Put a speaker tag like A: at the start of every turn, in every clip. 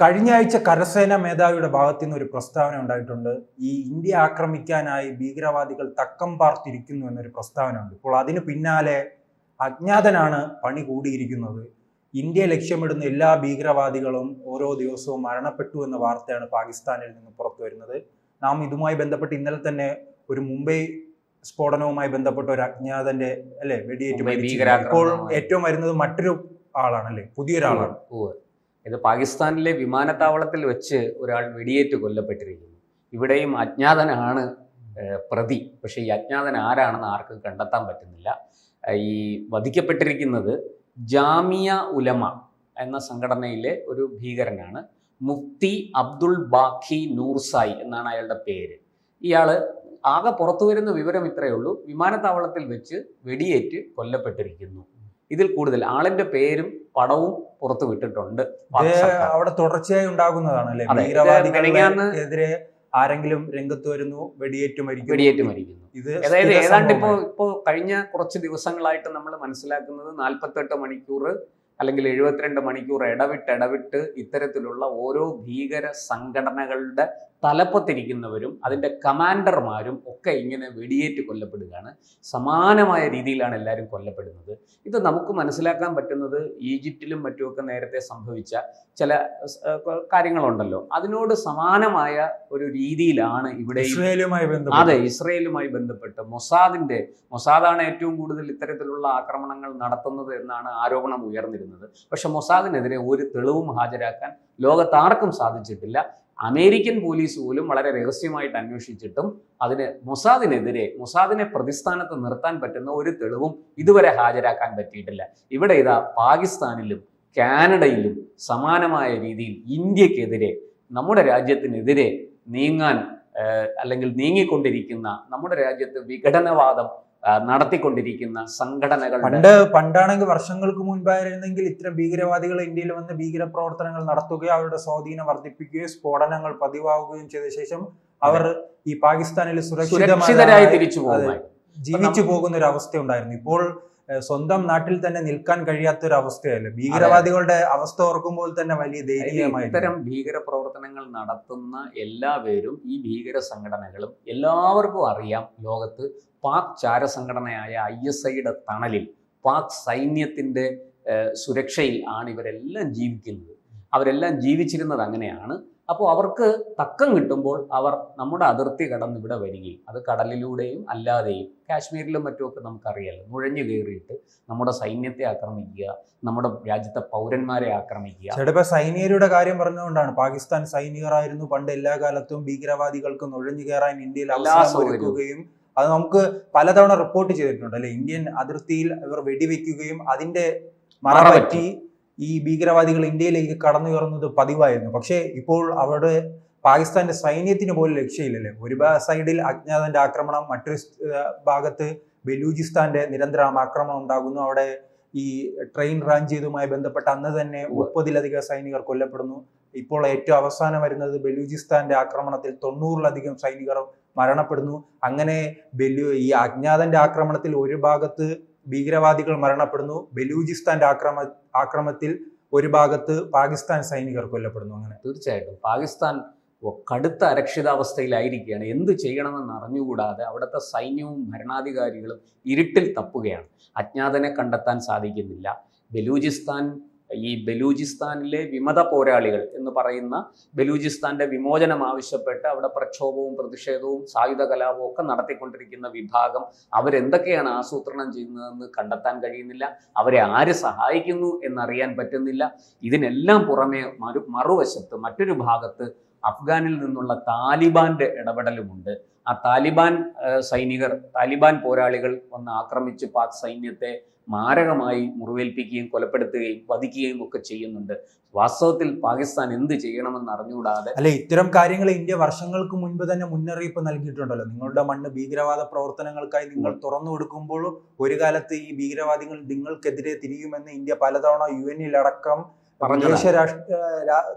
A: കഴിഞ്ഞ ആഴ്ച കരസേനാ മേധാവിയുടെ ഭാഗത്തു നിന്ന് ഒരു പ്രസ്താവന ഉണ്ടായിട്ടുണ്ട്. ഈ ഇന്ത്യ ആക്രമിക്കാനായി ഭീകരവാദികൾ തക്കം പാർത്തിരിക്കുന്നു എന്നൊരു പ്രസ്താവന ഉണ്ട്. ഇപ്പോൾ അതിന് പിന്നാലെ അജ്ഞാതനാണ് പണി കൂടിയിരിക്കുന്നത്. ഇന്ത്യ ലക്ഷ്യമിടുന്ന എല്ലാ ഭീകരവാദികളും ഓരോ ദിവസവും മരണപ്പെട്ടു എന്ന വാർത്തയാണ് പാകിസ്ഥാനിൽ നിന്ന് പുറത്തു വരുന്നത്. നാം ഇതുമായി ബന്ധപ്പെട്ട് ഇന്നലെ തന്നെ ഒരു മുംബൈ സ്ഫോടനവുമായി ബന്ധപ്പെട്ട ഒരു അജ്ഞാതന്റെ വെടിയേറ്റ് ഇപ്പോൾ ഏറ്റവും വരുന്നത് മറ്റൊരു ആളാണ്, അല്ലെ, പുതിയൊരാളാണ്.
B: ഇത് പാകിസ്ഥാനിലെ വിമാനത്താവളത്തിൽ വെച്ച് ഒരാൾ വെടിയേറ്റ് കൊല്ലപ്പെട്ടിരിക്കുന്നു. ഇവിടെയും അജ്ഞാതനാണ് പ്രതി. പക്ഷേ ഈ അജ്ഞാതൻ ആരാണെന്ന് ആർക്കും കണ്ടെത്താൻ പറ്റുന്നില്ല. ഈ വധിക്കപ്പെട്ടിരിക്കുന്നത് ജാമിയ ഉലമ എന്ന സംഘടനയിലെ ഒരു ഭീകരനാണ്. മുഫ്തി അബ്ദുൾ ബാഖി നൂർസായി എന്നാണ് അയാളുടെ പേര്. ഇയാള് ആകെ പുറത്തു വരുന്ന വിവരം ഇത്രയേ ഉള്ളൂ: വിമാനത്താവളത്തിൽ വെച്ച് വെടിയേറ്റ് കൊല്ലപ്പെട്ടിരിക്കുന്നു. ഇതിൽ കൂടുതൽ ആളിന്റെ പേരും പടവും പുറത്തു വിട്ടിട്ടുണ്ട്.
A: അവിടെ തുടർച്ചയായി ഉണ്ടാകുന്നതാണ്, അല്ലെ? ഭീകരവാദികൾക്കെതിരെ ആരെങ്കിലും രംഗത്ത് വരുന്നു, വെടിയേറ്റ് മരിക്കുന്നു.
B: അതായത് ഏതാണ്ട് ഇപ്പോ കഴിഞ്ഞ കുറച്ച് ദിവസങ്ങളായിട്ട് നമ്മൾ മനസ്സിലാക്കുന്നത് 48 മണിക്കൂർ അല്ലെങ്കിൽ 72 മണിക്കൂർ ഇടവിട്ട് ഇത്തരത്തിലുള്ള ഓരോ ഭീകര സംഘടനകളുടെ തലപ്പത്തിരിക്കുന്നവരും അതിൻ്റെ കമാൻഡർമാരും ഒക്കെ ഇങ്ങനെ വെടിയേറ്റ് കൊല്ലപ്പെടുകയാണ്. സമാനമായ രീതിയിലാണ് എല്ലാവരും കൊല്ലപ്പെടുന്നത്. ഇത് നമുക്ക് മനസ്സിലാക്കാൻ പറ്റുന്നത് ഈജിപ്തിലും മറ്റുമൊക്കെ നേരത്തെ സംഭവിച്ച ചില കാര്യങ്ങളുണ്ടല്ലോ, അതിനോട് സമാനമായ ഒരു രീതിയിലാണ് ഇവിടെ ഇസ്രയേലുമായി ബന്ധപ്പെട്ട് മൊസാദാണ് ഏറ്റവും കൂടുതൽ ഇത്തരത്തിലുള്ള ആക്രമണങ്ങൾ നടത്തുന്നത് എന്നാണ് ആരോപണം ഉയർന്നിരുന്നത്. പക്ഷെ മൊസാദിനെതിരെ ഒരു തെളിവും ഹാജരാക്കാൻ ലോകത്താർക്കും സാധിച്ചിട്ടില്ല. അമേരിക്കൻ പോലീസ് പോലും വളരെ രഹസ്യമായിട്ട് അന്വേഷിച്ചിട്ടും അതിന് മൊസാദിനെ പ്രതിസ്ഥാനത്ത് നിർത്താൻ പറ്റുന്ന ഒരു തെളിവും ഇതുവരെ ഹാജരാക്കാൻ പറ്റിയിട്ടില്ല. ഇവിടെ ഇതാ പാകിസ്ഥാനിലും കാനഡയിലും സമാനമായ രീതിയിൽ ഇന്ത്യക്കെതിരെ, നമ്മുടെ രാജ്യത്തിനെതിരെ നീങ്ങിക്കൊണ്ടിരിക്കുന്ന, നമ്മുടെ രാജ്യത്ത് വിഘടനവാദം നടത്തിക്കൊണ്ടിരിക്കുന്ന സംഘടനകൾ
A: പണ്ടാണെങ്കിൽ വർഷങ്ങൾക്ക് മുൻപായിരുന്നെങ്കിൽ ഇത്തരം ഭീകരവാദികൾ ഇന്ത്യയിൽ വന്ന് ഭീകര പ്രവർത്തനങ്ങൾ നടത്തുകയും അവരുടെ സ്വാധീനം വർദ്ധിപ്പിക്കുകയും സ്ഫോടനങ്ങൾ പതിവാകുകയും ചെയ്ത ശേഷം അവർ ഈ പാകിസ്ഥാനിൽ
B: സുരക്ഷിതരായി
A: ജീവിച്ചു പോകുന്ന ഒരു അവസ്ഥ ഉണ്ടായിരുന്നു. ഇപ്പോൾ സ്വന്തം നാട്ടിൽ തന്നെ നിൽക്കാൻ കഴിയാത്ത ഒരു അവസ്ഥയല്ലേ ഭീകരവാദികളുടെ അവസ്ഥ ഓർക്കുമ്പോൾ തന്നെ വലിയ ദയനീയമായി.
B: ഇത്തരം ഭീകര പ്രവർത്തനങ്ങൾ നടത്തുന്ന എല്ലാവരും, ഈ ഭീകര സംഘടനകളും എല്ലാവർക്കും അറിയാം, ലോകത്ത് പാക് ചാരസംഘടനയായ ISIയുടെ തണലിൽ, പാക് സൈന്യത്തിന്റെ സുരക്ഷയിൽ ആണ് ഇവരെല്ലാം ജീവിക്കുന്നത്. അവരെല്ലാം ജീവിച്ചിരുന്നത് അങ്ങനെയാണ്. അപ്പോൾ അവർക്ക് തക്കം കിട്ടുമ്പോൾ അവർ നമ്മുടെ അതിർത്തി കടന്ന് ഇവിടെ വരികയും, അത് കടലിലൂടെയും അല്ലാതെയും, കാശ്മീരിലും മറ്റുമൊക്കെ നമുക്കറിയാലോ, നുഴഞ്ഞു കയറിയിട്ട് നമ്മുടെ സൈന്യത്തെ ആക്രമിക്കുക, നമ്മുടെ രാജ്യത്തെ പൗരന്മാരെ ആക്രമിക്കുക.
A: ചിലപ്പോ സൈനികരുടെ കാര്യം പറഞ്ഞുകൊണ്ടാണ്, പാകിസ്ഥാൻ സൈനികരായിരുന്നു പണ്ട് എല്ലാ കാലത്തും ഭീകരവാദികൾക്ക് നുഴഞ്ഞു കയറാൻ ഇന്ത്യയിൽ ഒരുക്കുകയും അത് നമുക്ക് പലതവണ റിപ്പോർട്ട് ചെയ്തിട്ടുണ്ട്, അല്ലെ? ഇന്ത്യൻ അതിർത്തിയിൽ ഇവർ വെടിവെക്കുകയും അതിന്റെ മറപറ്റി ഈ ഭീകരവാദികൾ ഇന്ത്യയിലേക്ക് കടന്നു കയറുന്നത് പതിവായിരുന്നു. പക്ഷേ ഇപ്പോൾ അവിടെ പാകിസ്ഥാന്റെ സൈന്യത്തിന് പോലും ലക്ഷ്യമില്ലല്ലേ. ഒരു സൈഡിൽ അജ്ഞാതന്റെ ആക്രമണം, മറ്റൊരു ഭാഗത്ത് ബലൂചിസ്ഥാന്റെ നിരന്തരം ആക്രമണം ഉണ്ടാകുന്നു. അവിടെ ഈ ട്രെയിൻ റാഞ്ച് ചെയ്തതുമായി ബന്ധപ്പെട്ട അന്ന് തന്നെ 30-ലധികം സൈനികർ കൊല്ലപ്പെടുന്നു. ഇപ്പോൾ ഏറ്റവും അവസാനം വരുന്നത് ബലൂചിസ്ഥാന്റെ ആക്രമണത്തിൽ 90-ലധികം സൈനികർ മരണപ്പെടുന്നു. അങ്ങനെ ഈ അജ്ഞാതന്റെ ആക്രമണത്തിൽ ഒരു ഭാഗത്ത് ഭീകരവാദികൾ മരണപ്പെടുന്നു, ബലൂചിസ്ഥാന്റെ ആക്രമണത്തിൽ ഒരു ഭാഗത്ത് പാകിസ്ഥാൻ സൈനികർ കൊല്ലപ്പെടുന്നു. അങ്ങനെ
B: തീർച്ചയായിട്ടും പാകിസ്ഥാൻ കടുത്ത അരക്ഷിതാവസ്ഥയിലായിരിക്കുകയാണ്. എന്ത് ചെയ്യണമെന്ന് അറിഞ്ഞുകൂടാതെ അവിടുത്തെ സൈന്യവും ഭരണാധികാരികളും ഇരുട്ടിൽ തപ്പുകയാണ്. അജ്ഞാതനെ കണ്ടെത്താൻ സാധിക്കുന്നില്ല. ബലൂചിസ്ഥാനിലെ വിമത പോരാളികൾ എന്ന് പറയുന്ന, ബലൂചിസ്ഥാന്റെ വിമോചനം ആവശ്യപ്പെട്ട് അവിടെ പ്രക്ഷോഭവും പ്രതിഷേധവും സായുധ കലാപവും ഒക്കെ നടത്തിക്കൊണ്ടിരിക്കുന്ന വിഭാഗം അവരെന്തൊക്കെയാണ് ആസൂത്രണം ചെയ്യുന്നതെന്ന് കണ്ടെത്താൻ കഴിയുന്നില്ല. അവരെ ആര് സഹായിക്കുന്നു എന്നറിയാൻ പറ്റുന്നില്ല. ഇതിനെല്ലാം പുറമെ മറുവശത്ത് മറ്റൊരു ഭാഗത്ത് അഫ്ഗാനിൽ നിന്നുള്ള താലിബാന്റെ ഇടപെടലുമുണ്ട്. ആ താലിബാൻ പോരാളികൾ വന്ന് ആക്രമിച്ച് പാക് സൈന്യത്തെ മാരകമായി മുറിവേൽപ്പിക്കുകയും കൊലപ്പെടുത്തുകയും വധിക്കുകയും ഒക്കെ ചെയ്യുന്നുണ്ട്. വാസ്തവത്തിൽ പാകിസ്ഥാൻ എന്ത് ചെയ്യണമെന്ന് അറിഞ്ഞുകൂടാതെ,
A: അല്ലെ, ഇത്തരം കാര്യങ്ങൾ ഇന്ത്യ വർഷങ്ങൾക്ക് മുൻപ് തന്നെ മുന്നറിയിപ്പ് നൽകിയിട്ടുണ്ടല്ലോ. നിങ്ങളുടെ മണ്ണ് ഭീകരവാദ പ്രവർത്തനങ്ങൾക്കായി നിങ്ങൾ തുറന്നു കൊടുക്കുമ്പോൾ ഒരു കാലത്ത് ഈ ഭീകരവാദികൾ നിങ്ങൾക്കെതിരെ തിരിയുമെന്ന് ഇന്ത്യ പലതവണ UN-ലടക്കം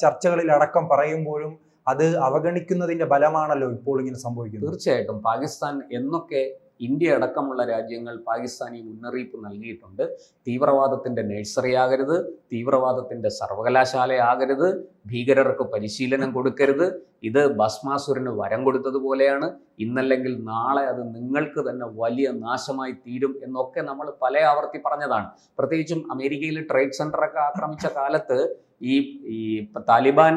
A: ചർച്ചകളിലടക്കം പറയുമ്പോഴും അത് അവഗണിക്കുന്നതിന്റെ ഫലമാണല്ലോ ഇപ്പോൾ ഇങ്ങനെ സംഭവിക്കുന്നത്.
B: തീർച്ചയായിട്ടും പാകിസ്ഥാൻ എന്നൊക്കെ ഇന്ത്യ അടക്കമുള്ള രാജ്യങ്ങൾ പാകിസ്ഥാനി മുന്നറിയിപ്പ് നൽകിയിട്ടുണ്ട്. തീവ്രവാദത്തിൻ്റെ നഴ്സറി ആകരുത്, തീവ്രവാദത്തിൻ്റെ സർവകലാശാലയാകരുത്, ഭീകരർക്ക് പരിശീലനം കൊടുക്കരുത്. ഇത് ഭസ്മാസുരന് വരം കൊടുത്തതുപോലെയാണ്. ഇന്നല്ലെങ്കിൽ നാളെ അത് നിങ്ങൾക്ക് തന്നെ വലിയ നാശമായി തീരും എന്നൊക്കെ നമ്മൾ പല ആവർത്തി പറഞ്ഞതാണ്. പ്രത്യേകിച്ചും അമേരിക്കയിൽ ട്രേഡ് സെന്ററൊക്കെ ആക്രമിച്ച കാലത്ത് ഈ താലിബാൻ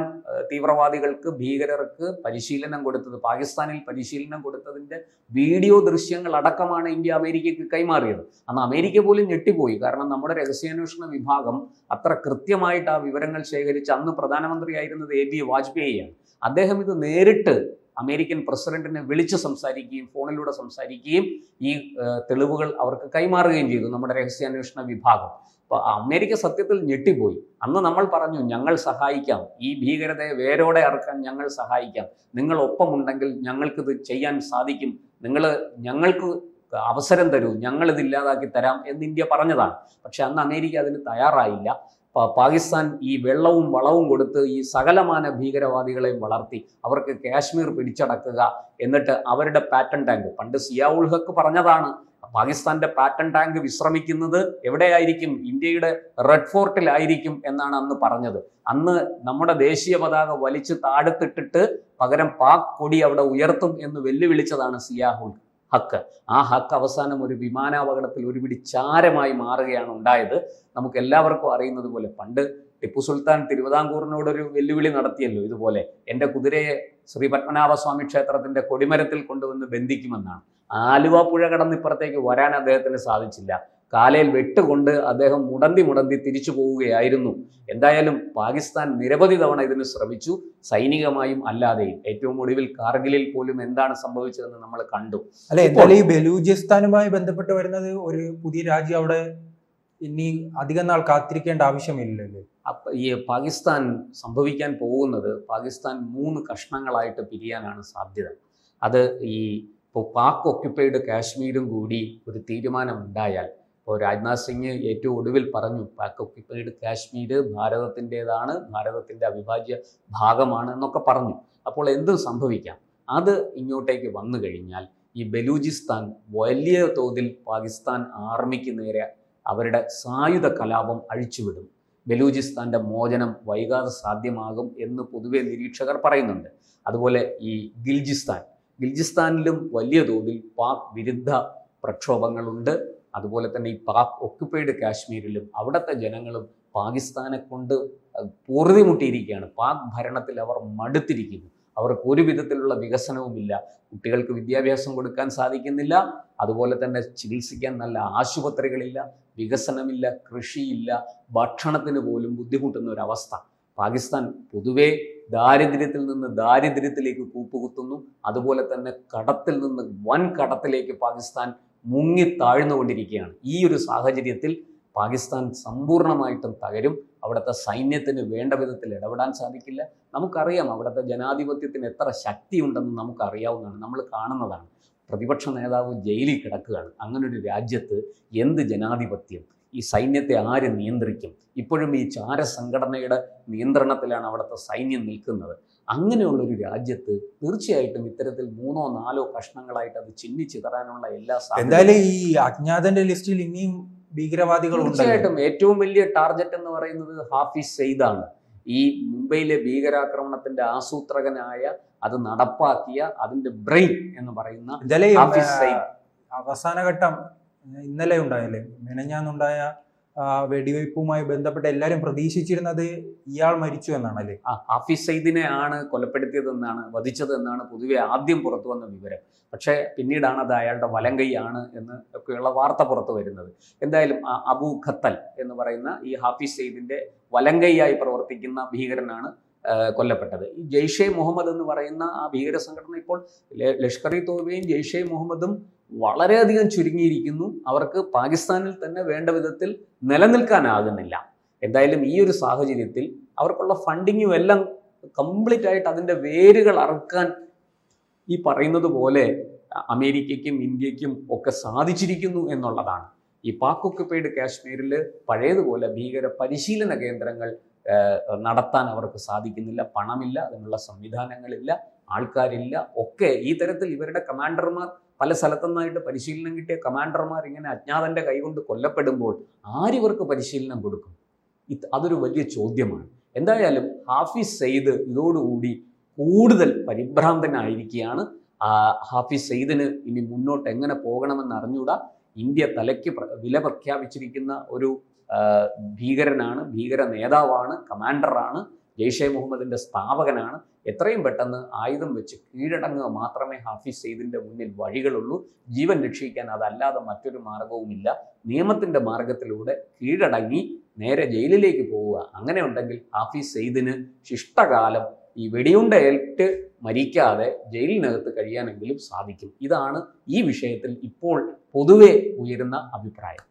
B: തീവ്രവാദികൾക്ക്, ഭീകരർക്ക് പരിശീലനം കൊടുത്തത്, പാകിസ്ഥാനിൽ പരിശീലനം കൊടുത്തതിൻ്റെ വീഡിയോ ദൃശ്യങ്ങൾ അടക്കമാണ് ഇന്ത്യ അമേരിക്കയ്ക്ക് കൈമാറിയത്. അന്ന് അമേരിക്ക പോലും ഞെട്ടിപ്പോയി. കാരണം നമ്മുടെ രഹസ്യാന്വേഷണ വിഭാഗം അത്ര കൃത്യമായിട്ട് ആ വിവരങ്ങൾ ശേഖരിച്ച്, അന്ന് പ്രധാനമന്ത്രിയായിരുന്നത് AB വാജ്പേയിയാണ്. അദ്ദേഹം ഇത് നേരിട്ട് അമേരിക്കൻ പ്രസിഡന്റിനെ വിളിച്ച് സംസാരിക്കുകയും ഫോണിലൂടെ സംസാരിക്കുകയും ഈ തെളിവുകൾ അവർക്ക് കൈമാറുകയും ചെയ്തു നമ്മുടെ രഹസ്യാന്വേഷണ വിഭാഗം. അപ്പോൾ അമേരിക്ക സത്യത്തിൽ ഞെട്ടിപ്പോയി. അന്ന് നമ്മൾ പറഞ്ഞു, ഞങ്ങൾ സഹായിക്കാം, ഈ ഭീകരതയെ വേരോടെ അറക്കാൻ ഞങ്ങൾ സഹായിക്കാം, നിങ്ങൾ ഒപ്പമുണ്ടെങ്കിൽ ഞങ്ങൾക്കിത് ചെയ്യാൻ സാധിക്കും, ഞങ്ങൾക്ക് അവസരം തരൂ, ഞങ്ങളിത് ഇല്ലാതാക്കി തരാം എന്ന് ഇന്ത്യ പറഞ്ഞതാണ്. പക്ഷെ അന്ന് അമേരിക്ക അതിന് തയ്യാറായില്ല. പാകിസ്ഥാൻ ഈ വെള്ളവും വളവും കൊടുത്ത് ഈ സകലമാന ഭീകരവാദികളെയും വളർത്തി അവർക്ക് കാശ്മീർ പിടിച്ചടക്കുക, എന്നിട്ട് അവരുടെ പാറ്റൻ ടാങ്ക്, പണ്ട് സിയാഉൽ ഹക്ക് പറഞ്ഞതാണ്, പാകിസ്ഥാന്റെ പാറ്റൻ ടാങ്ക് വിശ്രമിക്കുന്നത് എവിടെയായിരിക്കും? ഇന്ത്യയുടെ റെഡ് ഫോർട്ടിലായിരിക്കും എന്നാണ് അന്ന് പറഞ്ഞത്. അന്ന് നമ്മുടെ ദേശീയ പതാക വലിച്ചു താഴത്തിട്ടിട്ട് പകരം പാക് കൊടി അവിടെ ഉയർത്തും എന്ന് വെല്ലുവിളിച്ചതാണ് സിയാഉൽ ഹക്ക്. ആ ഹക്ക് അവസാനം ഒരു വിമാനാപകടത്തിൽ ഒരു പിടി ചാരമായി മാറുകയാണ് ഉണ്ടായത്. നമുക്ക് എല്ലാവർക്കും അറിയുന്നത് പോലെ പണ്ട് ടിപ്പു സുൽത്താൻ തിരുവിതാംകൂറിനോടൊരു വെല്ലുവിളി നടത്തിയല്ലോ, ഇതുപോലെ എൻ്റെ കുതിരയെ ശ്രീ പത്മനാഭസ്വാമി ക്ഷേത്രത്തിന്റെ കൊടിമരത്തിൽ കൊണ്ടുവന്ന് ബന്ധിക്കുമെന്നാണ്. ആലുവ പുഴ കടന്ന് ഇപ്പുറത്തേക്ക് വരാൻ അദ്ദേഹത്തിന് സാധിച്ചില്ല. കാലയിൽ വെട്ടുകൊണ്ട് അദ്ദേഹം മുടന്തി തിരിച്ചു പോവുകയായിരുന്നു. എന്തായാലും പാകിസ്ഥാൻ നിരവധി തവണ ഇതിന് ശ്രമിച്ചു, സൈനികമായും അല്ലാതെയും. ഏറ്റവും ഒടുവിൽ കാർഗിലിൽ പോലും എന്താണ് സംഭവിച്ചതെന്ന് നമ്മൾ കണ്ടു.
A: അല്ലെ, എന്തായാലും ഈ ബലൂചിസ്ഥാനുമായി ബന്ധപ്പെട്ട് വരുന്നത് ഒരു പുതിയ രാജ്യം അവിടെ ഇനി അധികം നാൾ കാത്തിരിക്കേണ്ട ആവശ്യമില്ലല്ലോ.
B: ഈ പാകിസ്ഥാൻ സംഭവിക്കാൻ പോകുന്നത്, പാകിസ്ഥാൻ 3 കഷ്ണങ്ങളായിട്ട് പിരിയാനാണ് സാധ്യത. അത് ഇപ്പോൾ പാക് ഒക്യുപ്പൈഡ് കാശ്മീരും കൂടി ഒരു തീരുമാനമുണ്ടായാൽ, ഇപ്പോൾ രാജ്നാഥ് സിംഗ് ഏറ്റവും ഒടുവിൽ പറഞ്ഞു പാക് ഒക്യുപ്പൈഡ് കാശ്മീർ ഭാരതത്തിൻ്റെതാണ്, ഭാരതത്തിൻ്റെ അവിഭാജ്യ ഭാഗമാണ് എന്നൊക്കെ പറഞ്ഞു. അപ്പോൾ എന്തും സംഭവിക്കാം. അത് ഇങ്ങോട്ടേക്ക് വന്നു കഴിഞ്ഞാൽ ഈ ബലൂചിസ്ഥാൻ വലിയ തോതിൽ പാകിസ്ഥാൻ ആർമിക്ക് നേരെ അവരുടെ സായുധ കലാപം അഴിച്ചുവിടും. ബലൂചിസ്ഥാൻ്റെ മോചനം വൈകാതെ സാധ്യമാകും എന്ന് പൊതുവെ നിരീക്ഷകർ പറയുന്നുണ്ട്. അതുപോലെ ഈ ഗിൽജിസ്ഥാനിലും വലിയ തോതിൽ പാക് വിരുദ്ധ പ്രക്ഷോഭങ്ങളുണ്ട്. അതുപോലെ തന്നെ ഈ പാക് ഒക്യുപ്പൈഡ് കാശ്മീരിലും അവിടുത്തെ ജനങ്ങളും പാകിസ്ഥാനെ കൊണ്ട് പൊറുതിമുട്ടിയിരിക്കുകയാണ്. പാക് ഭരണത്തിൽ അവർ മടുത്തിരിക്കുന്നു. അവർക്ക് ഒരു വിധത്തിലുള്ള വികസനവുമില്ല. കുട്ടികൾക്ക് വിദ്യാഭ്യാസം കൊടുക്കാൻ സാധിക്കുന്നില്ല. അതുപോലെ തന്നെ ചികിത്സിക്കാൻ നല്ല ആശുപത്രികളില്ല, വികസനമില്ല, കൃഷിയില്ല, ഭക്ഷണത്തിന് പോലും ബുദ്ധിമുട്ടുന്ന ഒരവസ്ഥ. പാകിസ്ഥാൻ പൊതുവെ ദാരിദ്ര്യത്തിൽ നിന്ന് ദാരിദ്ര്യത്തിലേക്ക് കൂപ്പുകുത്തുന്നു. അതുപോലെ തന്നെ കടത്തിൽ നിന്ന് വൻ കടത്തിലേക്ക് പാകിസ്ഥാൻ മുങ്ങി താഴ്ന്നുകൊണ്ടിരിക്കുകയാണ്. ഈ ഒരു സാഹചര്യത്തിൽ പാകിസ്ഥാൻ സമ്പൂർണ്ണമായിട്ടും തകരും. അവിടുത്തെ സൈന്യത്തിന് വേണ്ട വിധത്തിൽ ഇടപെടാൻ സാധിക്കില്ല. നമുക്കറിയാം അവിടുത്തെ ജനാധിപത്യത്തിന് എത്ര ശക്തിയുണ്ടെന്ന് നമുക്കറിയാവുന്നതാണ്, നമ്മൾ കാണുന്നതാണ്. പ്രതിപക്ഷ നേതാവ് ജയിലിൽ കിടക്കുകയാണ്. അങ്ങനൊരു രാജ്യത്ത് എന്ത് ജനാധിപത്യം? ഈ സൈന്യത്തെ ആര് നിയന്ത്രിക്കും? ഇപ്പോഴും ഈ ചാര സംഘടനയുടെ നിയന്ത്രണത്തിലാണ് അവിടുത്തെ സൈന്യം നിൽക്കുന്നത്. അങ്ങനെയുള്ളൊരു രാജ്യത്ത് തീർച്ചയായിട്ടും ഇത്തരത്തിൽ 3-4 കഷ്ണങ്ങളായിട്ട് അത് ചിന്നിച്ചിതറാനുള്ള എല്ലാ സാധ്യതയും.
A: എന്തായാലും ഈ അജ്ഞാതന്റെ ലിസ്റ്റിൽ ഇനിയും ഭീകരവാദികൾ
B: തീർച്ചയായിട്ടും ഏറ്റവും വലിയ ടാർഗറ്റ് എന്ന് പറയുന്നത് ഹാഫിസ് സയ്യിദാണ്. ഈ മുംബൈയിലെ ഭീകരാക്രമണത്തിന്റെ ആസൂത്രകനായ, അത് നടപ്പാക്കിയ, അതിന്റെ ബ്രെയിൻ എന്ന് പറയുന്ന ഹാഫിസ് സയ്യിദ്.
A: അവസാന ഘട്ടം ഇന്നലെ ഉണ്ടായല്ലേ, മെനഞ്ഞാന്നുണ്ടായ വെടിവയ്പുമായി ബന്ധപ്പെട്ട് എല്ലാവരും പ്രതീക്ഷിച്ചിരുന്നത് ഇയാൾ മരിച്ചു എന്നാണ് അല്ലേ?
B: ഹാഫിസ് സയ്യിദിനെ ആണ് കൊലപ്പെടുത്തിയതെന്നാണ്, വധിച്ചതെന്നാണ് പൊതുവെ ആദ്യം പുറത്തു വന്ന വിവരം. പക്ഷേ പിന്നീടാണ് അത് അയാളുടെ വലങ്കൈയാണ് എന്ന് ഒക്കെയുള്ള വാർത്ത പുറത്തു വരുന്നത്. എന്തായാലും അബു ഖത്തൽ എന്ന് പറയുന്ന ഈ ഹാഫിസ് സയ്യിദിന്റെ വലങ്കൈയായി പ്രവർത്തിക്കുന്ന ഭീകരനാണ് കൊല്ലപ്പെട്ടത്. ഈ ജെയ്ഷെ മുഹമ്മദ് എന്ന് പറയുന്ന ആ ഭീകര സംഘടന ഇപ്പോൾ ലഷ്കർ ഇ തോബയും ജെയ്ഷെ മുഹമ്മദും വളരെയധികം ചുരുങ്ങിയിരിക്കുന്നു. അവർക്ക് പാകിസ്ഥാനിൽ തന്നെ വേണ്ട വിധത്തിൽ നിലനിൽക്കാനാകുന്നില്ല. എന്തായാലും ഈ ഒരു സാഹചര്യത്തിൽ അവർക്കുള്ള ഫണ്ടിങ്ങും എല്ലാം കംപ്ലീറ്റ് ആയിട്ട് അതിൻ്റെ വേരുകൾ അറുക്കാൻ ഈ പറയുന്നത് പോലെ അമേരിക്കയ്ക്കും ഇന്ത്യക്കും ഒക്കെ സാധിച്ചിരിക്കുന്നു എന്നുള്ളതാണ്. ഈ പാക് ഒക്യുപ്പൈഡ് കാശ്മീരിൽ പഴയതുപോലെ ഭീകര പരിശീലന കേന്ദ്രങ്ങൾ നടത്താൻ അവർക്ക് സാധിക്കുന്നില്ല. പണമില്ല, അതിനുള്ള സംവിധാനങ്ങളില്ല, ആൾക്കാരില്ല. ഒക്കെ ഈ തരത്തിൽ ഇവരുടെ കമാൻഡർമാർ, പല സ്ഥലത്തുനിന്നായിട്ട് പരിശീലനം കിട്ടിയ കമാൻഡർമാർ ഇങ്ങനെ അജ്ഞാതന്റെ കൈകൊണ്ട് കൊല്ലപ്പെടുമ്പോൾ ആരിവർക്ക് പരിശീലനം കൊടുക്കും? അതൊരു വലിയ ചോദ്യമാണ്. എന്തായാലും ഹാഫിസ് സയ്യിദ് ഇതോടുകൂടി കൂടുതൽ പരിഭ്രാന്തനായിരിക്കുകയാണ്. ഹാഫിസ് സയ്യിദിന് ഇനി മുന്നോട്ട് എങ്ങനെ പോകണമെന്ന് അറിഞ്ഞൂടാ. ഇന്ത്യ തലയ്ക്ക് വില പ്രഖ്യാപിച്ചിരിക്കുന്ന ഒരു ഭീകരനാണ്, ഭീകര നേതാവാണ്, കമാൻഡറാണ്, ജെയ്ഷെ മുഹമ്മദിന്റെ സ്ഥാപകനാണ്. എത്രയും പെട്ടെന്ന് ആയുധം വെച്ച് കീഴടങ്ങുക മാത്രമേ ഹാഫിസ് സയ്യിദിന്റെ മുന്നിൽ വഴികളുള്ളൂ. ജീവൻ രക്ഷിക്കാൻ അതല്ലാതെ മറ്റൊരു മാർഗവുമില്ല. നിയമത്തിന്റെ മാർഗത്തിലൂടെ കീഴടങ്ങി നേരെ ജയിലിലേക്ക് പോവുക. അങ്ങനെ ഉണ്ടെങ്കിൽ ഹാഫിസ് സയ്യിദിന് ശിഷ്ടകാലം ഈ വെടിയുണ്ടയേറ്റ് മരിക്കാതെ ജയിലിനകത്ത് കഴിയാനെങ്കിലും സാധിക്കും. ഇതാണ് ഈ വിഷയത്തിൽ ഇപ്പോൾ പൊതുവെ ഉയരുന്ന അഭിപ്രായം.